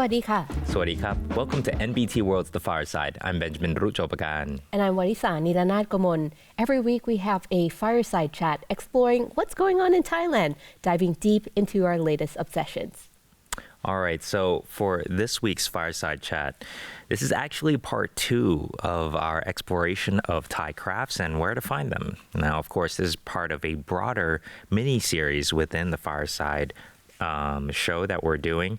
วัสดีค่ะ สวัสดีครับ Welcome to NBT World's The Fireside. I'm Benjamin Ruchopakan. And I'm Warisa Nilanat Gomon. Every week we have a fireside chat exploring what's going on in Thailand, diving deep into our latest obsessions. All right, so for this week's Fireside Chat, this is actually part 2 of our exploration of Thai crafts and where to find them. Now, of course, this is part of a broader mini-series within the Fireside show that we're doing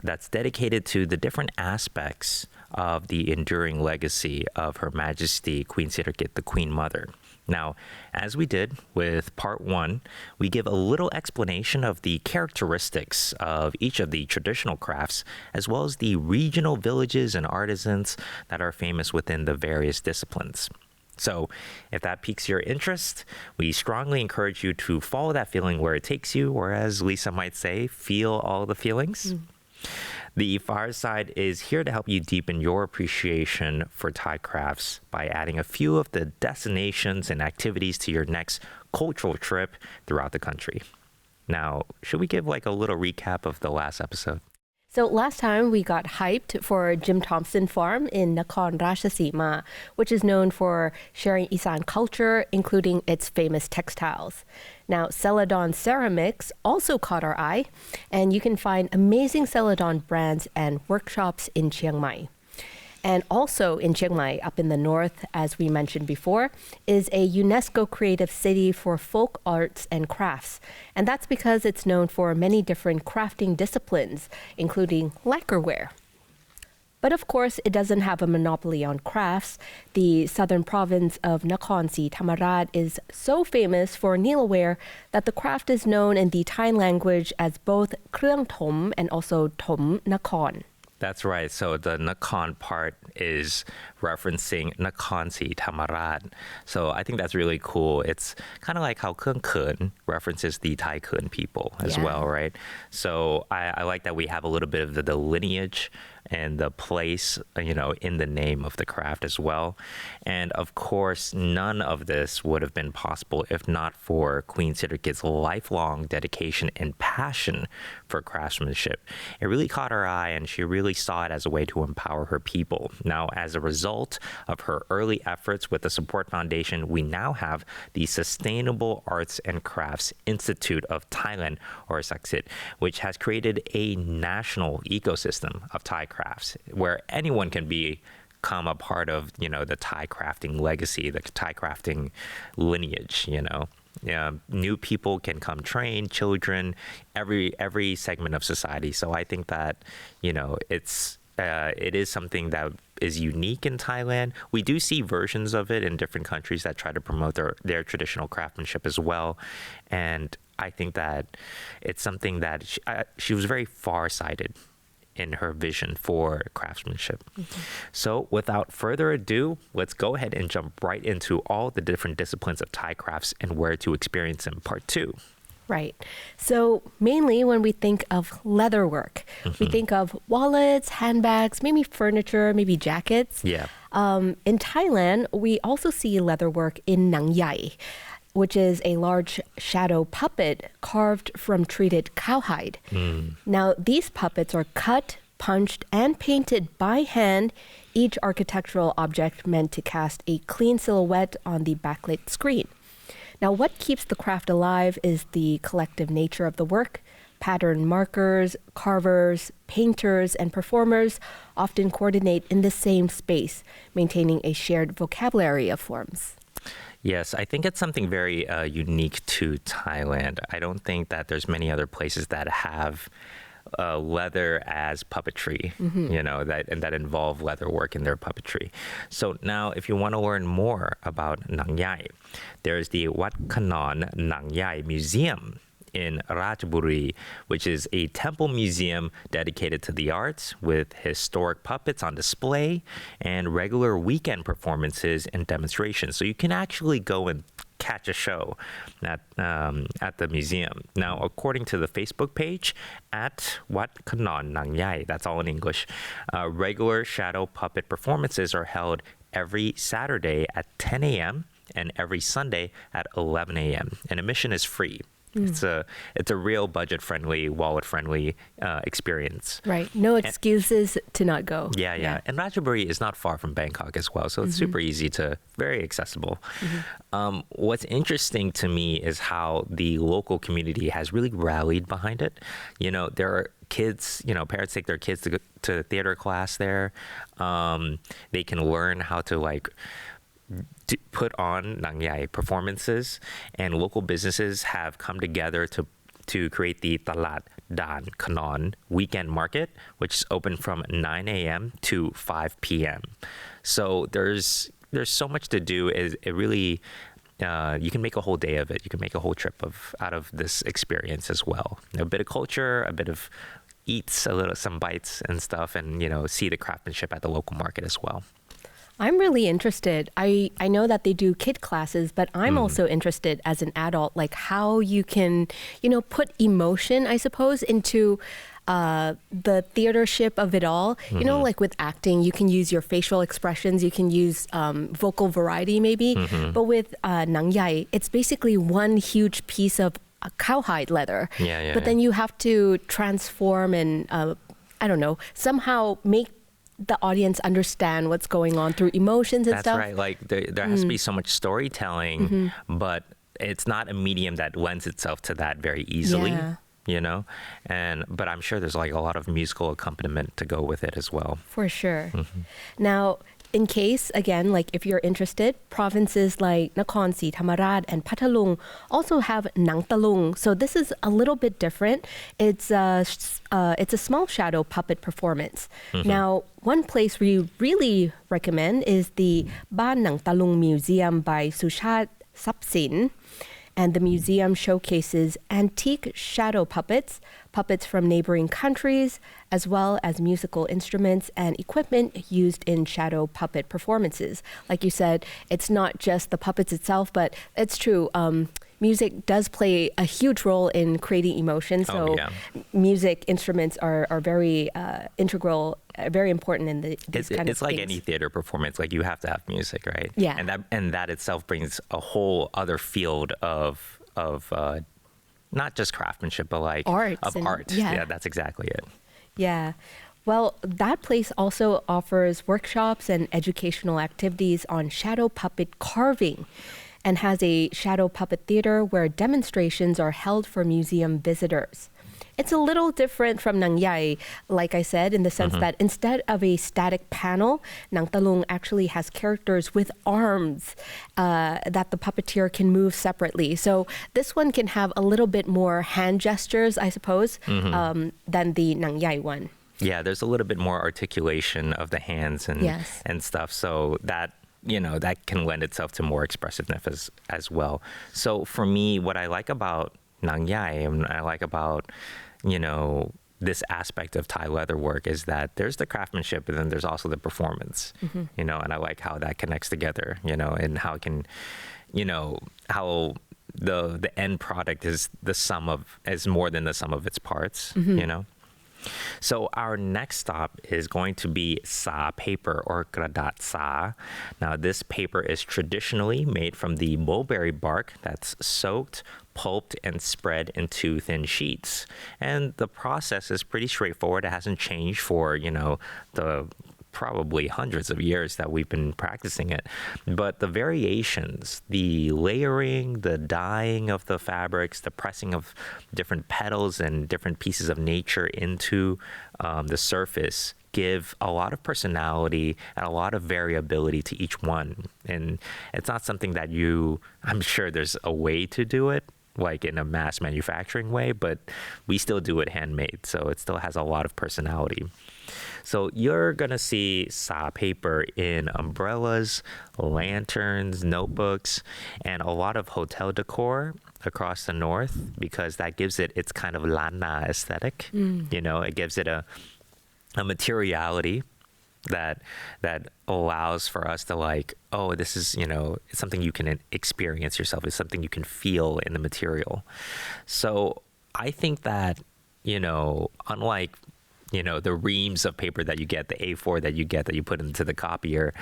that's dedicated to the different aspects of the enduring legacy of Her Majesty Queen Sirikit, the Queen Mother. Now, as we did with part 1, we give a little explanation of the characteristics of each of the traditional crafts, as well as the regional villages and artisans that are famous within the various disciplines. So if that piques your interest, we strongly encourage you to follow that feeling where it takes you, or as Lisa might say, feel all the feelings. The Fireside is here to help you deepen your appreciation for Thai crafts by adding a few of the destinations and activities to your next cultural trip throughout the country. Now, should we give like a little recap of the last episode? So last time we got hyped for Jim Thompson Farm in Nakhon Ratchasima, which is known for sharing Isan culture, including its famous textiles. Now, Celadon Ceramics also caught our eye, and you can find amazing Celadon brands and workshops in Chiang Mai. And also in Chiang Mai, up in the north, as we mentioned before, is a UNESCO creative city for folk arts and crafts. And that's because it's known for many different crafting disciplines, including lacquerware. But of course, it doesn't have a monopoly on crafts. The southern province of Nakhon Si Thammarat is so famous for needleware that the craft is known in the Thai language as both Krung Thom and also Thom Nakhon. That's right. So the Nakhon part is referencing Nakhon Si Thammarat. So I think that's really cool. It's kind of like how Keung Keun references the Thai Keun people as well, right? So I like that we have a little bit of the lineage and the place, in the name of the craft as well. And of course, none of this would have been possible if not for Queen Sirikit's lifelong dedication and passion for craftsmanship. It really caught her eye, and she really saw it as a way to empower her people. Now, as a result of her early efforts with the Support Foundation, we now have the Sustainable Arts and Crafts Institute of Thailand, or SAKSIT, which has created a national ecosystem of Thai crafts where anyone can become a part of, the Thai crafting legacy, the Thai crafting lineage, New people can come train, children, every segment of society. So I think that, it is something that is unique in Thailand. We do see versions of it in different countries that try to promote their traditional craftsmanship as well. And I think that it's something that she was very far-sighted in her vision for craftsmanship. So without further ado, let's go ahead and jump right into all the different disciplines of Thai crafts and where to experience them, part 2. Right. So mainly when we think of leatherwork, we think of wallets, handbags, maybe furniture, maybe jackets. Yeah. In Thailand, we also see leatherwork in Nang Yai, which is a large shadow puppet carved from treated cowhide. Now, these puppets are cut, punched, and painted by hand, each architectural object meant to cast a clean silhouette on the backlit screen. Now, what keeps the craft alive is the collective nature of the work. Pattern markers, carvers, painters, and performers often coordinate in the same space, maintaining a shared vocabulary of forms. Yes, I think it's something very unique to Thailand. I don't think that there's many other places that have leather as puppetry, that involve leather work in their puppetry. So now, if you want to learn more about Nang Yai, there's the Wat Kanon Nang Yai Museum in Ratchaburi, which is a temple museum dedicated to the arts with historic puppets on display and regular weekend performances and demonstrations. So you can actually go and catch a show at the museum. Now, according to the Facebook page, at Wat Kanon Nang Yai, that's all in English, regular shadow puppet performances are held every Saturday at 10 a.m. and every Sunday at 11 a.m. And admission is free. It's a real budget-friendly, wallet-friendly experience. Right. No excuses to not go. Yeah. And Ratchaburi is not far from Bangkok as well, so it's super easy very accessible. What's interesting to me is how the local community has really rallied behind it. There are kids, parents take their kids to go to theater class there. They can learn how to put on Nang Yai performances, and local businesses have come together to create the Talat Dan Kanon weekend market, which is open from 9 a.m. to 5 p.m. So there's so much to do. It really you can make a whole day of it. You can make a whole trip out of this experience as well. A bit of culture, a bit of eats, some bites and stuff, and see the craftsmanship at the local market as well. I'm really interested. I know that they do kid classes, but I'm also interested as an adult, like how you can, put emotion, I suppose, into the theatership of it all. Like with acting, you can use your facial expressions, you can use vocal variety maybe. But with Nang Yai, it's basically one huge piece of cowhide leather. But then you have to transform and, somehow make the audience understand what's going on through emotions and stuff. That's right. There has to be so much storytelling, but it's not a medium that lends itself to that very easily. But I'm sure there's a lot of musical accompaniment to go with it as well. For sure. Now, in case, again, if you're interested, provinces like Nakhon Si Thammarat and Pathalung also have Nang Talung. So this is a little bit different. It's a small shadow puppet performance. Now, one place we really recommend is the Ban Nang Talung Museum by Sushat Sapsin. And the museum showcases antique shadow puppets from neighboring countries, as well as musical instruments and equipment used in shadow puppet performances. Like you said, it's not just the puppets itself, but it's true. Music does play a huge role in creating emotion. So music instruments are very integral, very important in these kind of things. It's like any theater performance. You have to have music, right? Yeah. And that itself brings a whole other field of not just craftsmanship, but art. Yeah, that's exactly it. Yeah. Well, that place also offers workshops and educational activities on shadow puppet carving, and has a shadow puppet theater where demonstrations are held for museum visitors. It's a little different from Nang Yai, like I said, in the sense that instead of a static panel, Nang Talung actually has characters with arms that the puppeteer can move separately. So this one can have a little bit more hand gestures, I suppose, than the Nang Yai one. Yeah, there's a little bit more articulation of the hands and stuff. So that can lend itself to more expressiveness as well. So for me, what I like about Nang Yai and I like about, this aspect of Thai leather work is that there's the craftsmanship, but then there's also the performance, and I like how that connects together, and how it can, how the end product is more than the sum of its parts, So our next stop is going to be sa paper or kradat sa. Now this paper is traditionally made from the mulberry bark that's soaked, pulped, and spread into thin sheets. And the process is pretty straightforward. It hasn't changed for, the probably hundreds of years that we've been practicing it. But the variations, the layering, the dyeing of the fabrics, the pressing of different petals and different pieces of nature into the surface give a lot of personality and a lot of variability to each one. And it's not something that I'm sure there's a way to do it, like in a mass manufacturing way, but we still do it handmade. So it still has a lot of personality. So you're going to see sa paper in umbrellas, lanterns, notebooks, and a lot of hotel decor across the north, because that gives it its kind of lana aesthetic. It gives it a materiality that allows for us to this is, it's something you can experience yourself. It's something you can feel in the material. So I think that, unlike the reams of paper that you get, the A4 that you put into the copier,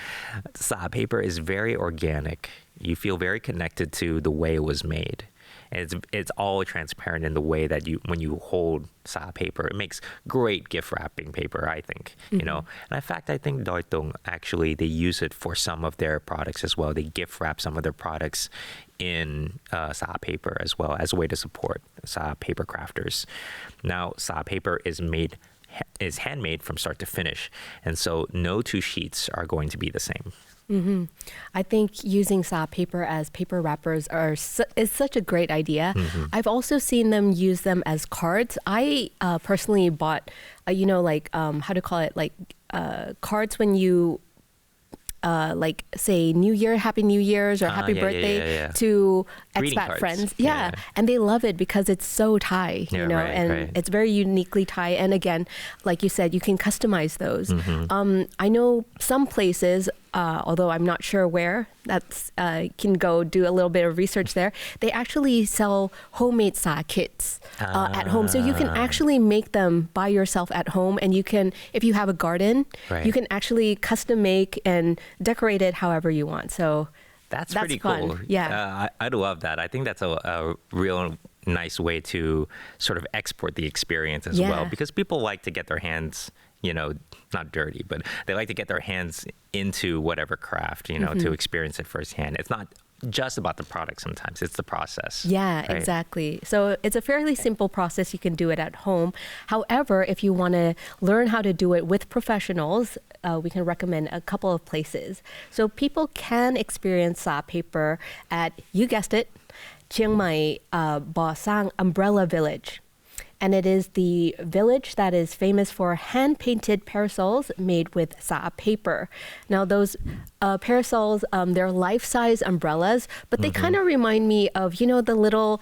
sa paper is very organic. You feel very connected to the way it was made. And it's all transparent in the way that when you hold sa paper, it makes great gift wrapping paper, I think. You know, and in fact, I think Doi Tung actually they use it for some of their products as well. They gift wrap some of their products in sa paper as well as a way to support sa paper crafters. Now, sa paper is handmade from start to finish, and so no two sheets are going to be the same. I think using sa paper as paper wrappers is such a great idea. I've also seen them use them as cards. I personally bought, how to call it, cards when you like say New Year, Happy New Year's or Happy Birthday to expat friends. Yeah. And they love it because it's so Thai, it's very uniquely Thai. And again, like you said, you can customize those. I know some places, although I'm not sure where, that's can go do a little bit of research there. They actually sell homemade sa kits at home. So you can actually make them by yourself at home. And you can, if you have a garden, you can actually custom make and decorate it however you want. So that's pretty fun. Cool. Yeah. I'd love that. I think that's a real nice way to sort of export the experience as well, because people like to get their hands, not dirty, but they like to get their hands into whatever craft, to experience it firsthand. It's not just about the product sometimes, it's the process. Yeah, right? Exactly. So it's a fairly simple process. You can do it at home. However, if you want to learn how to do it with professionals, we can recommend a couple of places. So people can experience sa paper at, you guessed it, Chiang Mai Ba Sang Umbrella Village. And it is the village that is famous for hand-painted parasols made with sa paper. Now, those parasols, they're life-size umbrellas, but they kind of remind me of, the little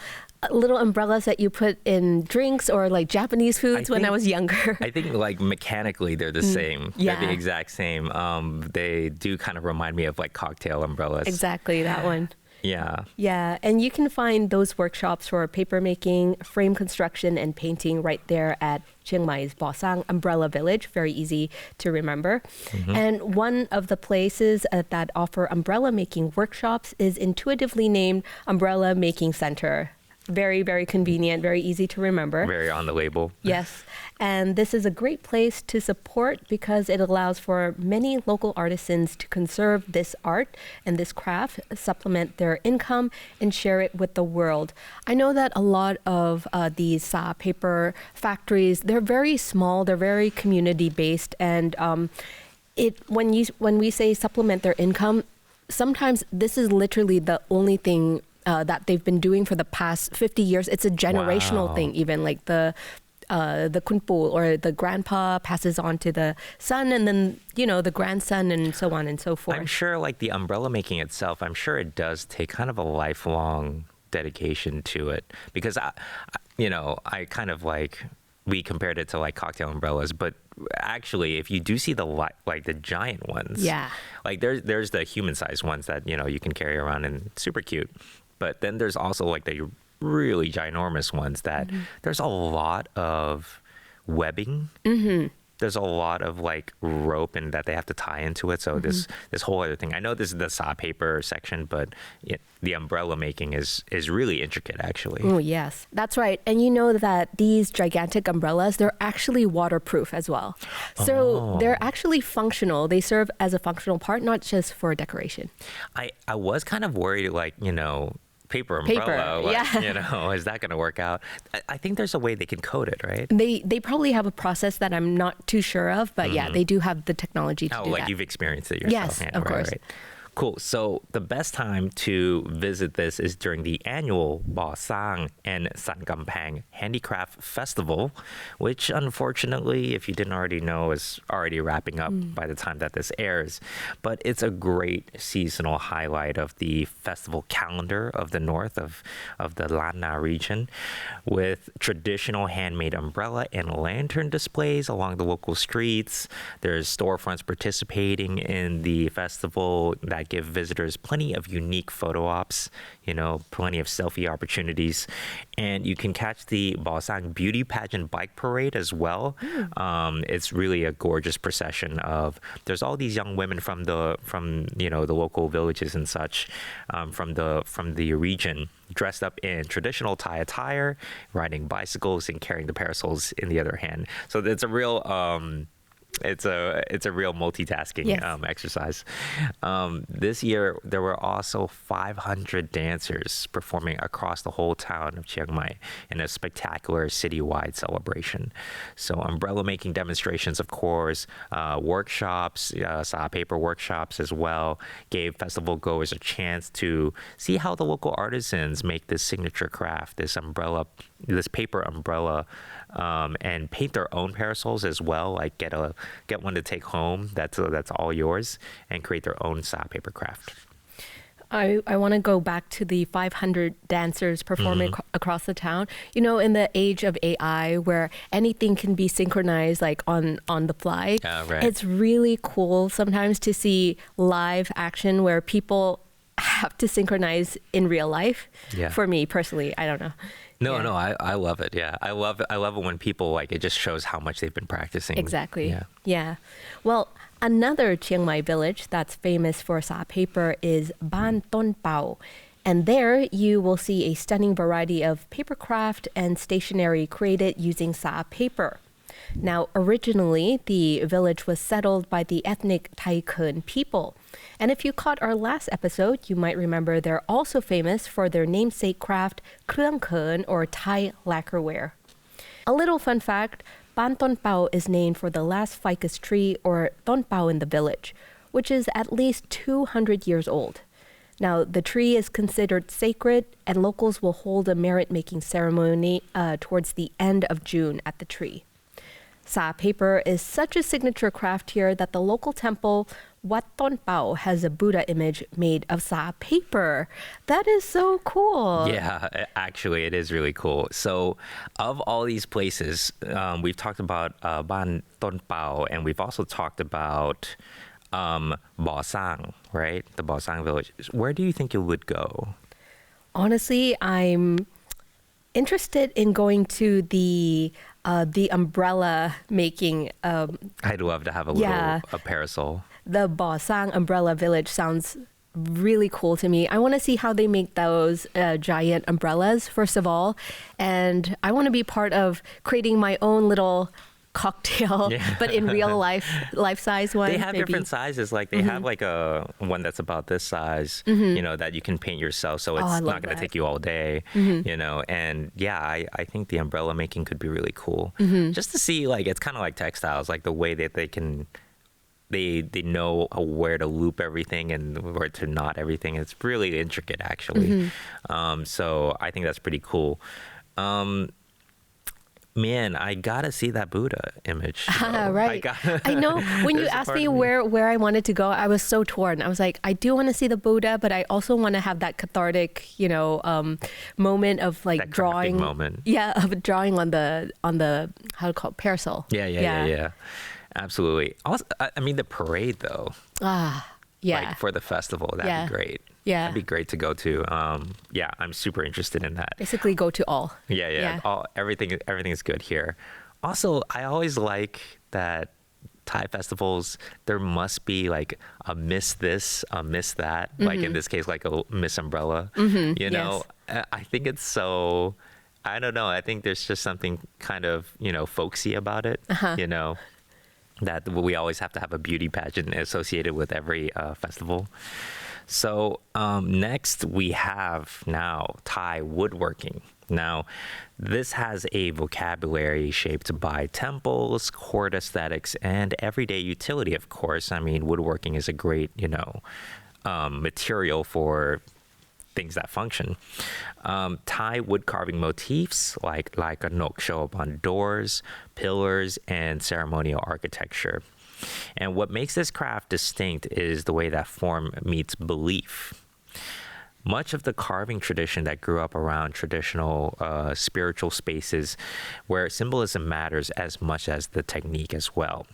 umbrellas that you put in drinks or like Japanese foods when I was younger. I think like mechanically they're the same. Yeah. They're the exact same. They do kind of remind me of like cocktail umbrellas. Exactly, that one. Yeah. Yeah, and you can find those workshops for paper making, frame construction, and painting right there at Chiang Mai's Ba Sang Umbrella Village. Very easy to remember. And one of the places that offer umbrella making workshops is intuitively named Umbrella Making Center. Very, very convenient, very easy to remember. Very on the label. Yes. And this is a great place to support because it allows for many local artisans to conserve this art and this craft, supplement their income, and share it with the world. I know that a lot of these sa paper factories, they're very small, they're very community-based, and when we say supplement their income, sometimes this is literally the only thing that they've been doing for the past 50 years. It's a generational thing, even like the kunpu or the grandpa passes on to the son and then, the grandson and so on and so forth. I'm sure like the umbrella making itself, I'm sure it does take kind of a lifelong dedication to it because, I kind of like, we compared it to like cocktail umbrellas, but actually if you do see the giant ones, like there's the human-sized ones that, you can carry around and super cute. But then there's also like the really ginormous ones that there's a lot of webbing. There's a lot of like rope and that they have to tie into it. So this whole other thing. I know this is the sa paper section, but the umbrella making is really intricate actually. Oh, yes, that's right. And you know that these gigantic umbrellas, they're actually waterproof as well. So they're actually functional. They serve as a functional part, not just for decoration. I was kind of worried like, paper umbrella, is that going to work out? I think there's a way they can code it, right? They probably have a process that I'm not too sure of, but they do have the technology to do that. Like you've experienced it yourself. Yes, of course. Right. Cool. So the best time to visit this is during the annual Ba Sang and San Gampang Handicraft Festival, which unfortunately, if you didn't already know, is already wrapping up by the time that this airs. But it's a great seasonal highlight of the festival calendar of the north of the Lan Na region, with traditional handmade umbrella and lantern displays along the local streets. There's storefronts participating in the festival that that give visitors plenty of unique photo ops, plenty of selfie opportunities. And you can catch the Bosang Beauty Pageant Bike Parade as well. It's really a gorgeous procession of, there's all these young women from the local villages and such, from the region, dressed up in traditional Thai attire, riding bicycles and carrying the parasols in the other hand. So it's a real it's a real multitasking exercise. This year, there were also 500 dancers performing across the whole town of Chiang Mai in a spectacular citywide celebration. So umbrella making demonstrations, of course, workshops, sa paper workshops as well, gave festival goers a chance to see how the local artisans make this signature craft, this paper umbrella, and paint their own parasols as well. Like get one to take home that's all yours, and create their own sa paper craft. I want to go back to the 500 dancers performing across the town. In the age of AI, where anything can be synchronized like on the fly, right. It's really cool sometimes to see live action where people have to synchronize in real life. Yeah. For me personally, I don't know. No, I love it. Yeah, I love it when people it just shows how much they've been practicing. Exactly. Yeah. Well, another Chiang Mai village that's famous for sa paper is Ban Ton Pao. And there you will see a stunning variety of paper craft and stationery created using sa paper. Now, originally, the village was settled by the ethnic Thai Khön people. And if you caught our last episode, you might remember they're also famous for their namesake craft, Krương Khön, or Thai lacquerware. A little fun fact, Ban Ton Pao is named for the last ficus tree, or Ton Pao, in the village, which is at least 200 years old. Now, the tree is considered sacred, and locals will hold a merit-making ceremony towards the end of June at the tree. Sa paper is such a signature craft here that the local temple, Wat Ton Pao, has a Buddha image made of sa paper. That is so cool. Yeah, actually, it is really cool. So, of all these places, we've talked about Ban Ton Pao, and we've also talked about Bosang, right? The Bosang village. Where do you think you would go? Honestly, I'm interested in going to the umbrella making. I'd love to have a parasol. The Bosang umbrella village sounds really cool to me. I want to see how they make those giant umbrellas, first of all. And I want to be part of creating my own little cocktail, but in real life-size one. They have different sizes. Like they have like a one that's about this size, that you can paint yourself. So it's not going to take you all day, And I think the umbrella making could be really cool. Just to see, it's kind of like textiles, like the way that they know where to loop everything and where to knot everything. It's really intricate, actually. So I think that's pretty cool. Man, I gotta see that Buddha image. Right. I know. When you asked me where I wanted to go, I was so torn. I was like, I do want to see the Buddha, but I also want to have that cathartic, moment of that drawing. Moment. Yeah, of drawing on the how to call it, parasol. Yeah. Absolutely. Also, I mean, the parade though. Yeah. For the festival, that'd be great. Yeah. That'd be great to go to. I'm super interested in that. Basically go to all. Yeah. Everything is good here. Also, I always like that Thai festivals, there must be like a miss this, a miss that. Like in this case, like a Miss Umbrella. Yes. I think it's so, I don't know. I think there's just something kind of, folksy about it, that we always have to have a beauty pageant associated with every festival. So next we have now Thai woodworking. Now, this has a vocabulary shaped by temples, court aesthetics, and everyday utility, of course. I mean, woodworking is a great, material for things that function. Thai wood carving motifs like a nok show up on doors, pillars, and ceremonial architecture. And what makes this craft distinct is the way that form meets belief. Much of the carving tradition that grew up around traditional spiritual spaces where symbolism matters as much as the technique as well.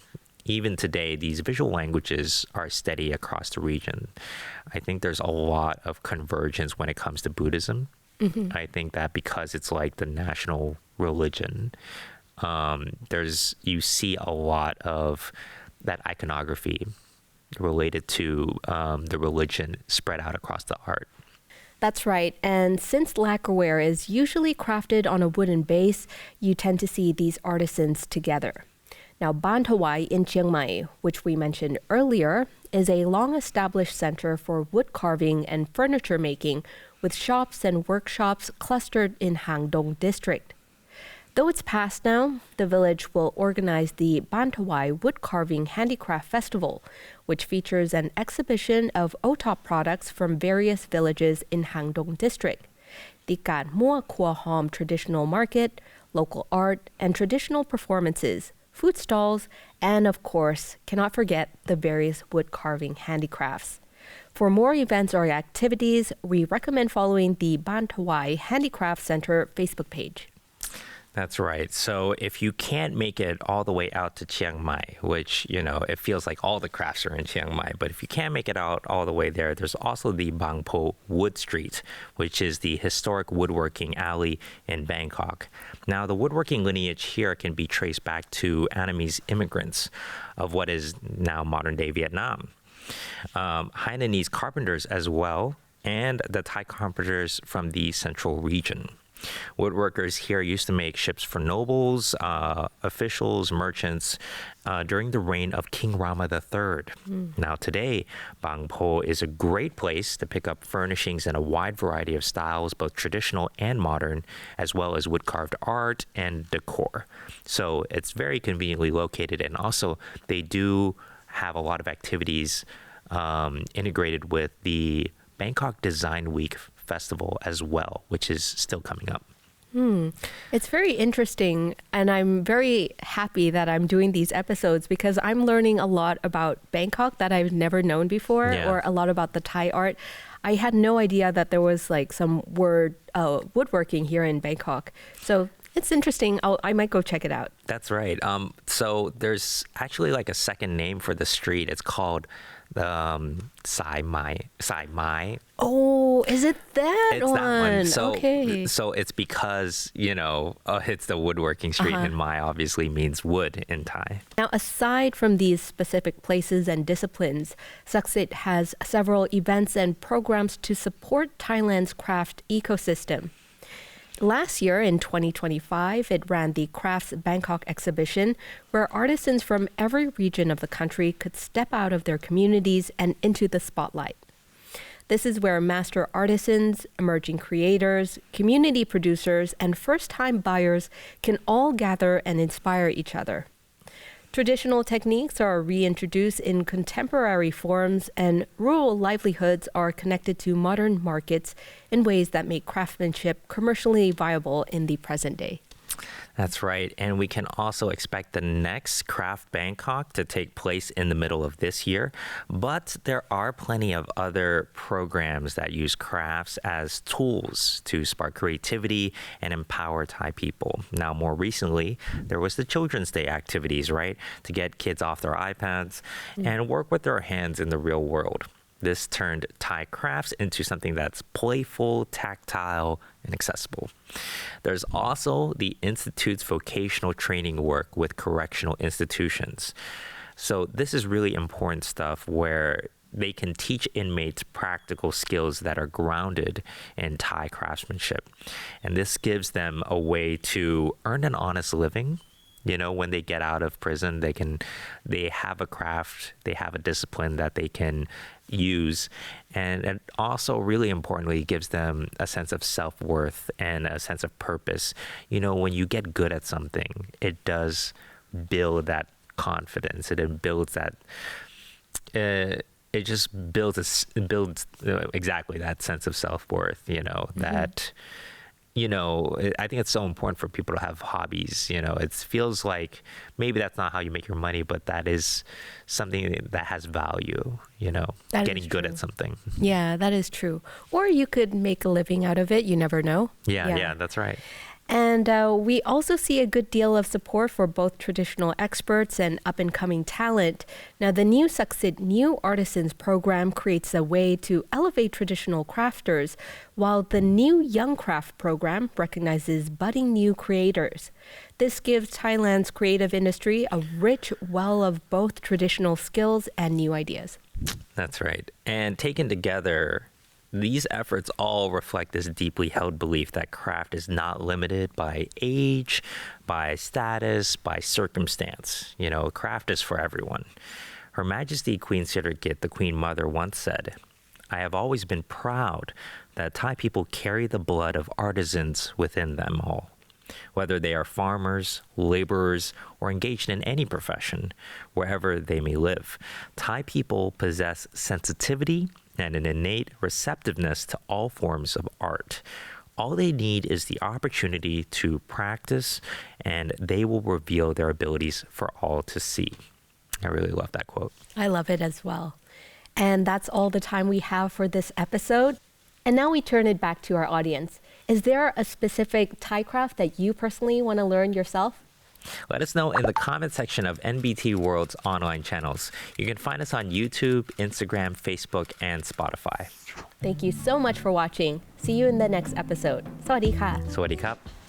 even today, these visual languages are steady across the region. I think there's a lot of convergence when it comes to Buddhism. I think that because it's like the national religion, you see a lot of that iconography related to the religion spread out across the art. That's right. And since lacquerware is usually crafted on a wooden base, you tend to see these artisans together. Now, Ban Thawai in Chiang Mai, which we mentioned earlier, is a long-established center for wood carving and furniture making, with shops and workshops clustered in Hang Dong district. Though it's past now, the village will organize the Ban Thawai Wood Carving Handicraft Festival, which features an exhibition of OTOP products from various villages in Hang Dong district. The Kat Mua Kua Hom traditional market, local art, and traditional performances, food stalls, and of course, cannot forget the various wood carving handicrafts. For more events or activities, we recommend following the Ban Thawai Handicraft Center Facebook page. That's right. So if you can't make it all the way out to Chiang Mai, which, it feels like all the crafts are in Chiang Mai, but if you can't make it out all the way there, there's also the Bang Po Wood Street, which is the historic woodworking alley in Bangkok. Now, the woodworking lineage here can be traced back to Annamese immigrants of what is now modern-day Vietnam. Hainanese carpenters as well, and the Thai carpenters from the central region. Woodworkers here used to make ships for nobles, officials, merchants during the reign of King Rama III. Now today, Bang Po is a great place to pick up furnishings in a wide variety of styles, both traditional and modern, as well as wood-carved art and decor. So it's very conveniently located, and also they do have a lot of activities integrated with the Bangkok Design Week Festival as well, which is still coming up. It's very interesting, and I'm very happy that I'm doing these episodes because I'm learning a lot about Bangkok that I've never known before, or a lot about the Thai art. I had no idea that there was like some woodworking here in Bangkok. So it's interesting. I might go check it out. That's right. So there's actually like a second name for the street. It's called Sai Mai. Oh, is it that it's one? That one. So, okay. So it's because, it's the woodworking street, and Mai obviously means wood in Thai. Now, aside from these specific places and disciplines, Saksit has several events and programs to support Thailand's craft ecosystem. Last year, in 2025, it ran the Crafts Bangkok exhibition, where artisans from every region of the country could step out of their communities and into the spotlight. This is where master artisans, emerging creators, community producers, and first-time buyers can all gather and inspire each other. Traditional techniques are reintroduced in contemporary forms, and rural livelihoods are connected to modern markets in ways that make craftsmanship commercially viable in the present day. That's right. And we can also expect the next Craft Bangkok to take place in the middle of this year. But there are plenty of other programs that use crafts as tools to spark creativity and empower Thai people. Now, more recently, there was the Children's Day activities, right? To get kids off their iPads and work with their hands in the real world. This turned Thai crafts into something that's playful, tactile, and accessible. There's also the Institute's vocational training work with correctional institutions. So this is really important stuff where they can teach inmates practical skills that are grounded in Thai craftsmanship. And this gives them a way to earn an honest living. When they get out of prison, they have a craft, they have a discipline that they can use. And it also, really importantly, gives them a sense of self-worth and a sense of purpose. When you get good at something, it does build that confidence. It builds that, it just builds exactly that sense of self-worth, that... I think it's so important for people to have hobbies. It feels like maybe that's not how you make your money, but that is something that has value, getting good at something. Yeah, that is true. Or you could make a living out of it. You never know. Yeah, that's right. And we also see a good deal of support for both traditional experts and up-and-coming talent. Now, the new Succeed New Artisans program creates a way to elevate traditional crafters, while the new Young Craft program recognizes budding new creators. This gives Thailand's creative industry a rich well of both traditional skills and new ideas. That's right. And taken together, these efforts all reflect this deeply held belief that craft is not limited by age, by status, by circumstance. You know, craft is for everyone. Her Majesty Queen Sirikit, the Queen Mother, once said, "I have always been proud that Thai people carry the blood of artisans within them all. Whether they are farmers, laborers, or engaged in any profession, wherever they may live, Thai people possess sensitivity and an innate receptiveness to all forms of art. All they need is the opportunity to practice, and they will reveal their abilities for all to see." I really love that quote. I love it as well. And that's all the time we have for this episode. And now we turn it back to our audience. Is there a specific Thai craft that you personally want to learn yourself? Let us know in the comment section of NBT World's online channels. You can find us on YouTube, Instagram, Facebook, and Spotify. Thank you so much for watching. See you in the next episode. สวัสดีค่ะ สวัสดีครับ